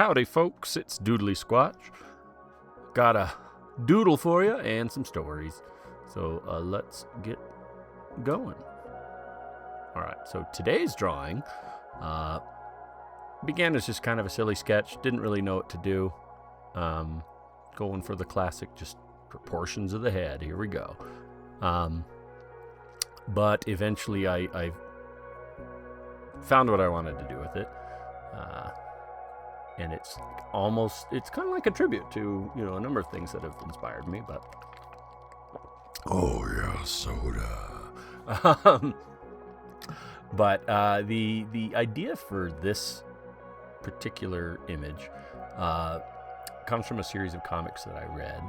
Howdy, folks, it's Doodly Squatch. Got a doodle for you and some stories. So let's get going. Alright, so today's drawing began as just kind of a silly sketch. Didn't really know what to do. Going for the classic, just proportions of the head. Here we go. But eventually I found what I wanted to do with it. And it's kind of like a tribute to, a number of things that have inspired me, but... Oh, yeah, soda. But the idea for this particular image comes from a series of comics that I read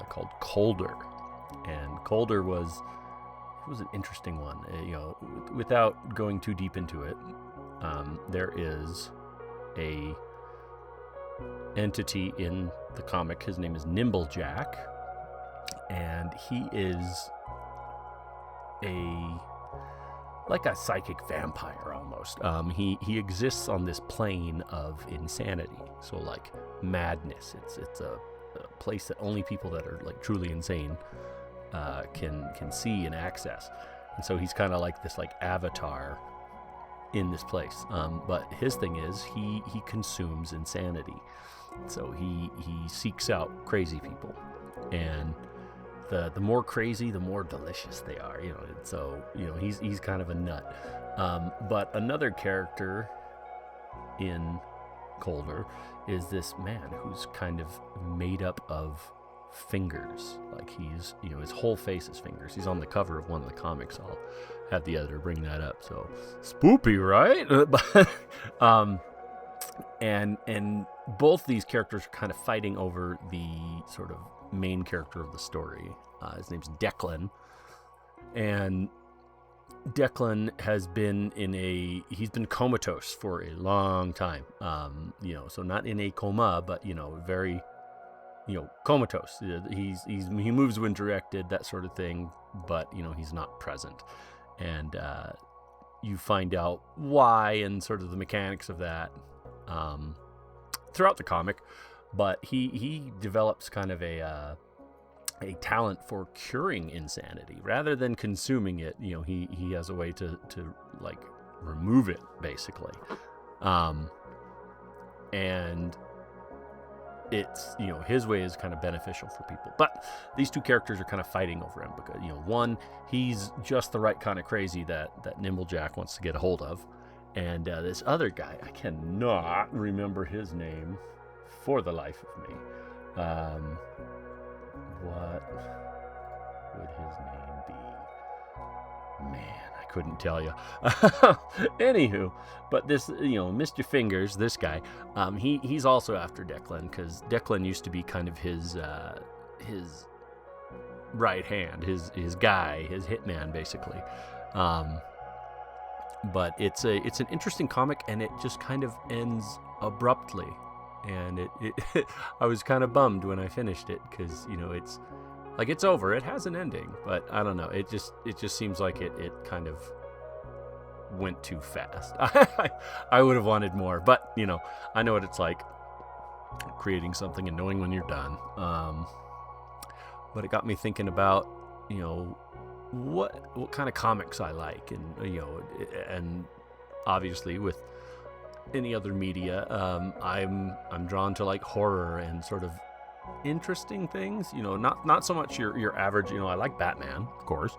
called Colder. And Colder was an interesting one. Without going too deep into it, there is a entity in the comic. His name is Nimblejack, and he is like a psychic vampire almost. He exists on this plane of insanity, so like madness. It's a place that only people that are like truly insane can see and access. And so he's kind of like this like avatar in this place. But his thing is he consumes insanity. So he seeks out crazy people, and the more crazy, the more delicious they are. So he's kind of a nut. But another character in Colder is this man who's kind of made up of fingers. Like his whole face is fingers. He's on the cover of one of the comics. I'll have the editor bring that up. So spoopy, right? And both these characters are kind of fighting over the sort of main character of the story. His name's Declan, and Declan has been he's been comatose for a long time. So not in a coma, but very comatose. He moves when directed, that sort of thing, but he's not present. And you find out why and sort of the mechanics of that throughout the comic. But he develops kind of a talent for curing insanity rather than consuming it. He has a way to like remove it, basically. And it's his way is kind of beneficial for people, but these two characters are kind of fighting over him because one, he's just the right kind of crazy that Nimblejack wants to get a hold of, and this other guy, I cannot remember his name for the life of me. What would his name be? Man, I couldn't tell you. Anywho, but this, Mr. Fingers, this guy, he's also after Declan, because Declan used to be kind of his right hand, his guy, his hitman, basically. But it's an interesting comic, and it just kind of ends abruptly. And it I was kind of bummed when I finished it, because it's like it's over. It has an ending, but I don't know. It just seems like it kind of went too fast. I would have wanted more, but I know what it's like creating something and knowing when you're done. But it got me thinking about what kind of comics I like, and and obviously with any other media, I'm drawn to like horror and sort of interesting things. Not so much your average. I like Batman, of course.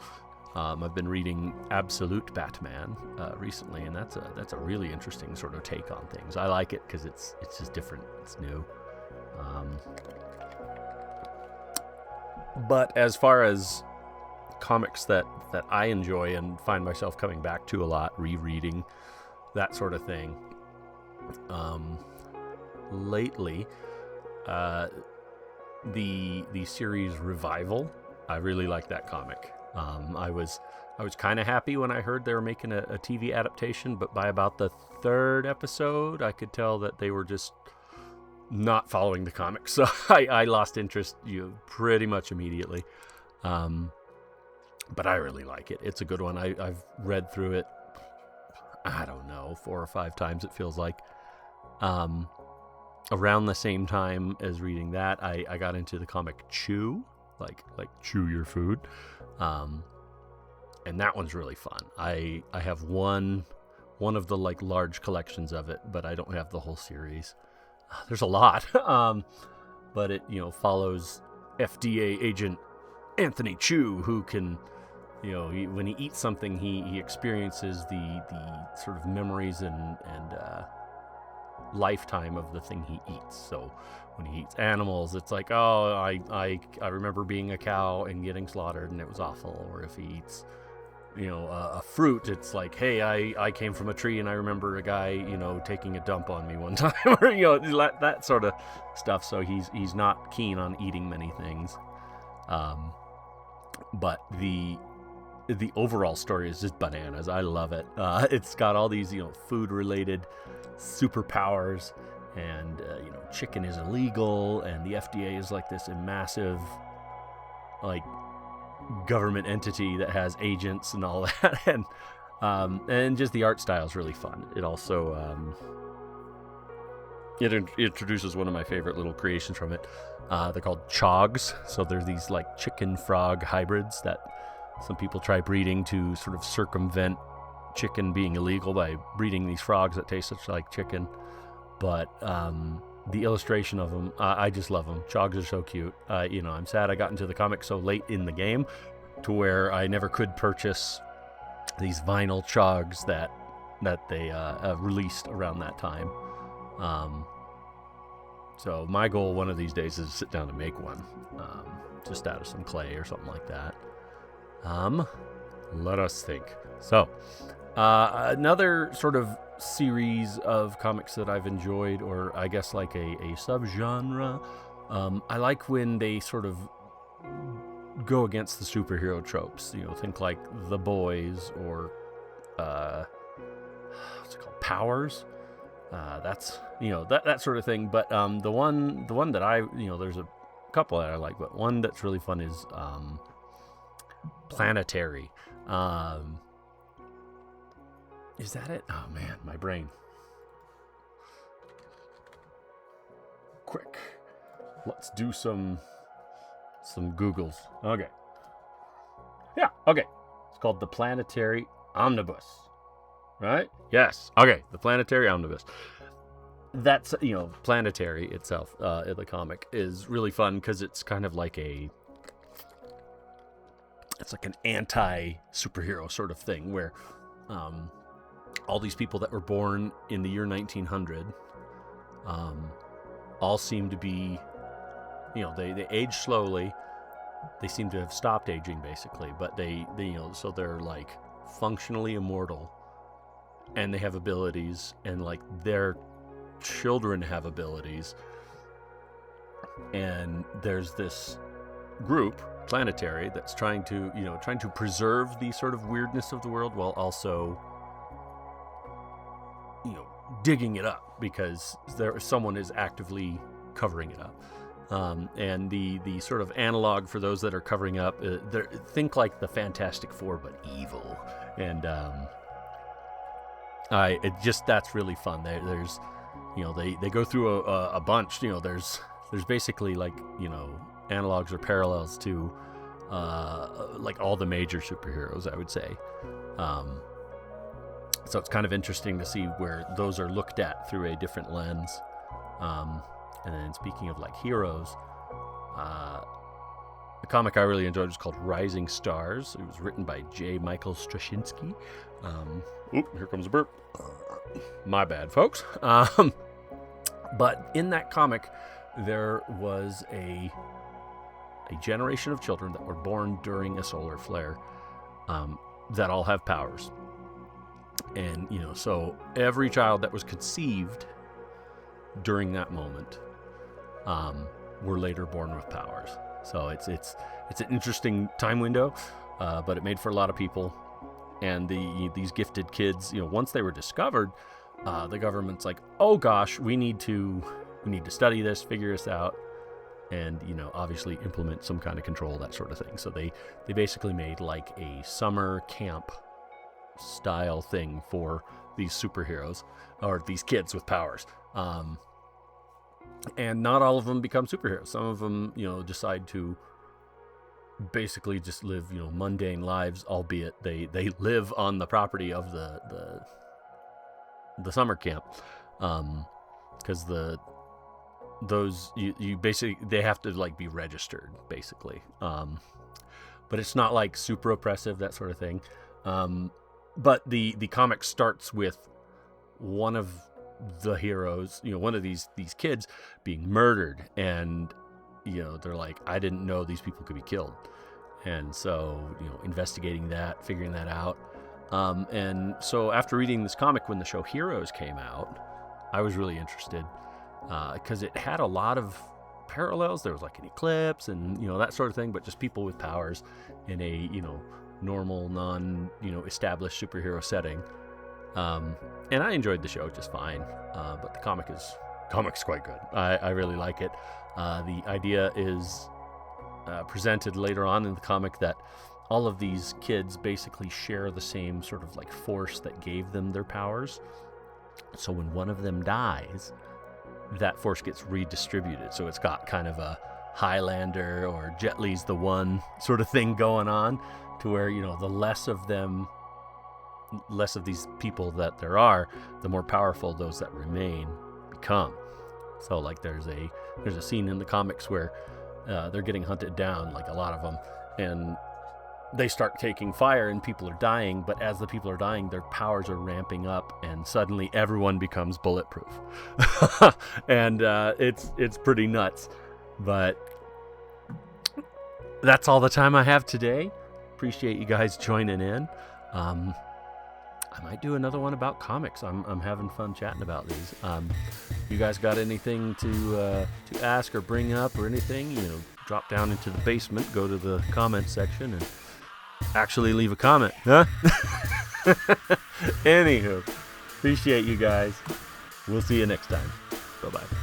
I've been reading Absolute Batman recently, and that's a really interesting sort of take on things. I like it because it's just different. It's new. But as far as comics that I enjoy and find myself coming back to a lot, rereading, that sort of thing. Lately, the series Revival, I really like that comic. I was kind of happy when I heard they were making a TV adaptation, but by about the third episode, I could tell that they were just not following the comics. So I lost interest pretty much immediately. But I really like it. It's a good one. I've read through it, I don't know, 4 or 5 times, it feels like. around the same time as reading that, I got into the comic Chew, like chew your food, and that one's really fun. I have one of the like large collections of it, but I don't have the whole series. There's a lot, but it follows FDA agent Anthony Chew, who can, when he eats something, he experiences the sort of memories and lifetime of the thing he eats. So when he eats animals, it's like, oh, I remember being a cow and getting slaughtered and it was awful. Or if he eats a fruit, it's like, hey, I came from a tree and I remember a guy taking a dump on me one time, or that sort of stuff. So he's not keen on eating many things, but the overall story is just bananas. I love it. It's got all these food related superpowers, and chicken is illegal, and the FDA is like this massive like government entity that has agents and all that, and just the art style is really fun. It also it introduces one of my favorite little creations from it. They're called chogs. So they're these like chicken frog hybrids that some people try breeding to sort of circumvent chicken being illegal by breeding these frogs that taste such like chicken. But the illustration of them, I just love them. Chogs are so cute. I'm sad I got into the comic so late in the game to where I never could purchase these vinyl chogs that they released around that time. So my goal one of these days is to sit down and make one, just out of some clay or something like that. Let us think. So another sort of series of comics that I've enjoyed, or I guess like a subgenre. I like when they sort of go against the superhero tropes. Think like The Boys or what's it called, Powers. That's that sort of thing. But the one that I there's a couple that I like, but one that's really fun is Planetary. Is that it? Oh man, my brain. Quick, let's do some Googles. Okay. Yeah, okay. It's called The Planetary Omnibus. Right? Yes. Okay, The Planetary Omnibus. That's, Planetary itself, the comic, is really fun because it's kind of like it's like an anti-superhero sort of thing where all these people that were born in the year 1900 all seem to be, they age slowly. They seem to have stopped aging basically, but they so they're like functionally immortal, and they have abilities, and like their children have abilities. And there's this group, Planetary, that's trying to preserve the sort of weirdness of the world while also digging it up, because someone is actively covering it up. And the sort of analog for those that are covering up, think like the Fantastic Four but evil. And that's really fun. There's they go through a bunch. There's basically like analogs or parallels to like all the major superheroes, I would say. So it's kind of interesting to see where those are looked at through a different lens. And then speaking of like heroes, the comic I really enjoyed was called Rising Stars. It was written by J. Michael Straczynski. Here comes a burp. My bad, folks. But in that comic, there was a generation of children that were born during a solar flare that all have powers. And, so every child that was conceived during that moment were later born with powers. So it's an interesting time window, but it made for a lot of people. And these gifted kids, once they were discovered, the government's like, oh gosh, we need to study this, figure this out, and obviously implement some kind of control, that sort of thing. So they basically made like a summer camp style thing for these superheroes, or these kids with powers. And not all of them become superheroes. Some of them, decide to basically just live, mundane lives, albeit they live on the property of the summer camp. Because you basically, they have to like be registered basically. But it's not like super oppressive, that sort of thing. But the comic starts with one of the heroes, one of these kids being murdered, and they're like, I didn't know these people could be killed. And so investigating that, figuring that out. And so after reading this comic, when the show Heroes came out, I was really interested because it had a lot of parallels. There was like an eclipse and that sort of thing, but just people with powers in a normal, established superhero setting. And I enjoyed the show just fine, but the comic's quite good. I really like it. The idea is presented later on in the comic that all of these kids basically share the same sort of like force that gave them their powers. So when one of them dies, that force gets redistributed. So it's got kind of a Highlander or Jet Li's the One sort of thing going on, to where the less of these people that there are, the more powerful those that remain become. So like there's a scene in the comics where they're getting hunted down, like a lot of them, and they start taking fire and people are dying, but as the people are dying, their powers are ramping up and suddenly everyone becomes bulletproof. And it's pretty nuts. But that's all the time I have today. Appreciate you guys joining in. I might do another one about comics. I'm having fun chatting about these. You guys got anything to ask or bring up or anything? Drop down into the basement, go to the comment section, and actually leave a comment, huh? Anywho, appreciate you guys. We'll see you next time. Bye-bye.